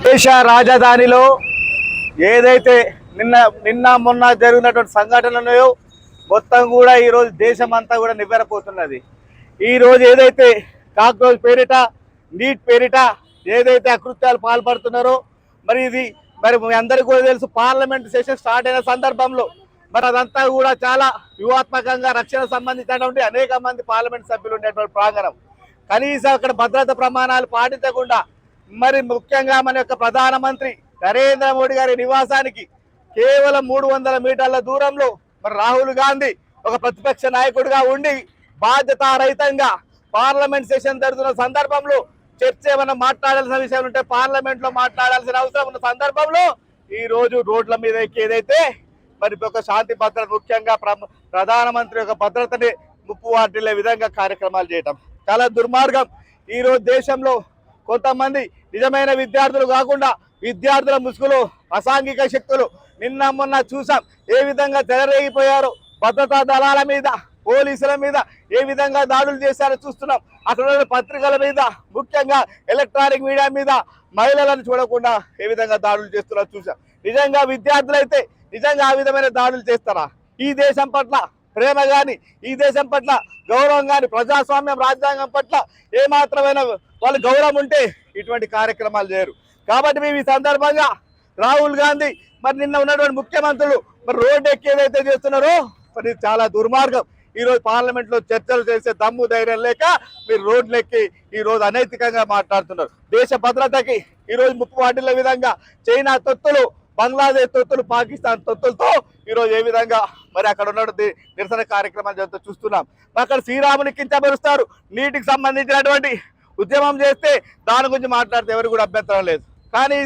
దేశ రాజధానిలో ఏదైతే నిన్న మొన్న జరిగినటువంటి సంఘటనలు ఉన్నాయో మొత్తం కూడా ఈరోజు దేశం అంతా కూడా నివ్వెరపోతున్నది. ఈరోజు ఏదైతే కాక్రోచ్ పేరిట నీట్ పేరిట ఏదైతే అకృత్యాలు పాల్పడుతున్నారో మరి మీ అందరికీ కూడా తెలుసు, పార్లమెంట్ సెషన్ స్టార్ట్ అయిన సందర్భంలో మరి అదంతా కూడా చాలా వ్యూహాత్మకంగా రక్షణ సంబంధించినటువంటి అనేక మంది పార్లమెంట్ సభ్యులు ఉండేటువంటి ప్రాంగణం. కనీసం అక్కడ భద్రతా ప్రమాణాలు పాటించకుండా మరి ముఖ్యంగా మన యొక్క ప్రధానమంత్రి నరేంద్ర మోడీ గారి నివాసానికి కేవలం 300 మీటర్ల దూరంలో మరి రాహుల్ గాంధీ ఒక ప్రతిపక్ష నాయకుడిగా ఉండి బాధ్యతారహితంగా పార్లమెంట్ సెషన్ జరుగుతున్న సందర్భంలో చర్చ ఏమైనా మాట్లాడాల్సిన విషయాలు ఉంటే పార్లమెంట్ లో మాట్లాడాల్సిన అవసరం ఉన్న సందర్భంలో ఈ రోజు రోడ్ల మీద ఏదైతే మరి ఒక శాంతి భద్రత ముఖ్యంగా ప్రధానమంత్రి యొక్క భద్రతని ముప్పు వాటిల్లే విధంగా కార్యక్రమాలు చేయటం చాలా దుర్మార్గం. ఈ రోజు దేశంలో కొంతమంది నిజమైన విద్యార్థులు కాకుండా విద్యార్థుల ముసుగులో అసాంఘిక శక్తులు నిన్న మొన్న చూసాం ఏ విధంగా చెలరేగిపోయారో, భద్రతా దళాల మీద పోలీసుల మీద ఏ విధంగా దాడులు చేశారో చూస్తున్నాం. అక్కడ పత్రికల మీద ముఖ్యంగా ఎలక్ట్రానిక్ మీడియా మీద మహిళలను చూడకుండా ఏ విధంగా దాడులు చేస్తున్నారో చూసాం. నిజంగా విద్యార్థులైతే నిజంగా ఆ విధమైన దాడులు చేస్తారా? ఈ దేశం పట్ల ప్రేమ కానీ, ఈ దేశం పట్ల గౌరవం కానీ, ప్రజాస్వామ్యం రాజ్యాంగం పట్ల ఏమాత్రమైన వాళ్ళు గౌరవం ఉంటే ఇటువంటి కార్యక్రమాలు చేయరు. కాబట్టి మేము ఈ సందర్భంగా రాహుల్ గాంధీ మరి నిన్న ఉన్నటువంటి ముఖ్యమంత్రులు మరి రోడ్డు ఎక్కి ఏదైతే చేస్తున్నారో మరి చాలా దుర్మార్గం. ఈరోజు పార్లమెంట్లో చర్చలు చేసే దమ్ము ధైర్యం లేక మీరు రోడ్లు ఎక్కి ఈరోజు అనైతికంగా మాట్లాడుతున్నారు. దేశ భద్రతకి ఈరోజు ముప్పు వాటిల్ల విధంగా చైనా తొత్తులు, బంగ్లాదేశ్ తొత్తులు, పాకిస్తాన్ తొత్తులతో ఈరోజు ఏ విధంగా మరి అక్కడ ఉన్నటువంటి నిరసన కార్యక్రమాలు జరుగుతూ చూస్తున్నాం. అక్కడ శ్రీరాముని కించపరుస్తారు. నీటికి సంబంధించినటువంటి ఉద్యమం చేస్తే దాని గురించి మాట్లాడితే ఎవరు కూడా అభ్యంతరం లేదు. కానీ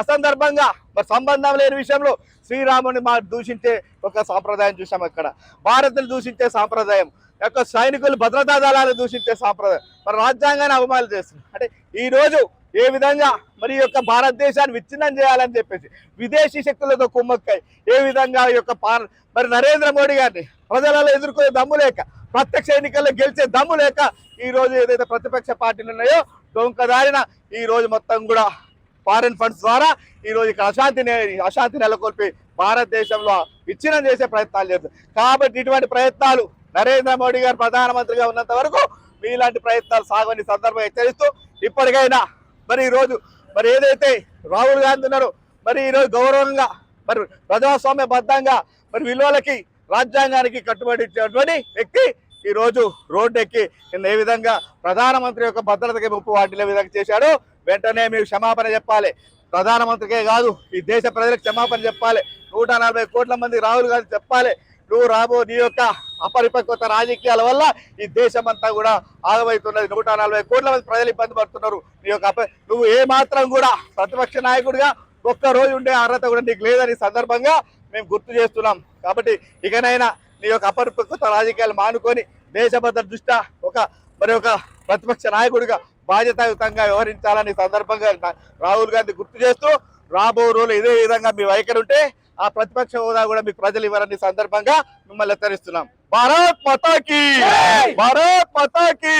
అసందర్భంగా మరి సంబంధం లేని విషయంలో శ్రీరాముని దూషించే ఒక సాంప్రదాయం చూసాం. అక్కడ భారత్ను దూషించే సాంప్రదాయం, యొక్క సైనికులు భద్రతా దళాలు దూషించే సాంప్రదాయం, మరి రాజ్యాంగాన్ని అవమానాలు చేస్తుంది. అంటే ఈ రోజు ఏ విధంగా మరి యొక్క భారతదేశాన్ని విచ్ఛిన్నం చేయాలని చెప్పేసి విదేశీ శక్తులతో కుమ్మక్కై ఏ విధంగా ఈ యొక్క మరి నరేంద్ర మోడీ గారిని ప్రజలలో ఎదుర్కొనే దమ్ము లేక, ప్రత్యక్ష ఎన్నికల్లో గెలిచే దమ్ము లేక ఈ రోజు ఏదైతే ప్రతిపక్ష పార్టీలు ఉన్నాయో డొంకదారిన ఈ రోజు మొత్తం కూడా ఫారెన్ ఫండ్స్ ద్వారా ఈ రోజు ఇక్కడ అశాంతి నెలకొల్పి భారతదేశంలో విచ్ఛిన్నం చేసే ప్రయత్నాలు చేస్తారు. కాబట్టి ఇటువంటి ప్రయత్నాలు నరేంద్ర మోడీ గారు ప్రధానమంత్రిగా ఉన్నంత వరకు మీలాంటి ప్రయత్నాలు సాగని సందర్భంగా హెచ్చరిస్తూ ఇప్పటికైనా మరి ఈరోజు మరి ఏదైతే రాహుల్ గాంధీ ఉన్నారో మరి ఈరోజు గౌరవంగా మరి ప్రజాస్వామ్యబద్ధంగా మరి విలువలకి రాజ్యాంగానికి కట్టుబడి ఇచ్చేటువంటి వ్యక్తి ఈ రోజు రోడ్డు ఎక్కి ఏ విధంగా ప్రధానమంత్రి యొక్క భద్రతకి ముప్పు వాటిల్లే విధంగా చేశాడో వెంటనే మీరు క్షమాపణ చెప్పాలి. ప్రధానమంత్రికే కాదు ఈ దేశ ప్రజలకు క్షమాపణ చెప్పాలి. 140 కోట్ల మంది రాహుల్ గాంధీ చెప్పాలి, నువ్వు నీ యొక్క అపరిపక్వత రాజకీయాల వల్ల ఈ దేశం అంతా కూడా ఆగమవుతున్నది. 140 కోట్ల మంది ప్రజలు ఇబ్బంది పడుతున్నారు. నువ్వు ఏ మాత్రం కూడా ప్రతిపక్ష నాయకుడిగా ఒక్క రోజు ఉండే అర్హత కూడా నీకు లేదని సందర్భంగా మేము గుర్తు చేస్తున్నాం. కాబట్టి ఇకనైనా నీ యొక్క అపరిపక్వత రాజకీయాలు మానుకొని దేశ భద్రత దృష్ట్యా ఒక ప్రతిపక్ష నాయకుడిగా బాధ్యతాయుతంగా వ్యవహరించాలని సందర్భంగా రాహుల్ గాంధీ గుర్తు చేస్తూ, రాబో రోజులు ఇదే విధంగా మీ వైఖరి ఉంటే ఆ ప్రతిపక్ష హోదా కూడా మీకు ప్రజలు ఇవ్వాలని సందర్భంగా మిమ్మల్ని హెచ్చరిస్తున్నాం. భారత్ మాతాకి, భారత్ మాతాకి.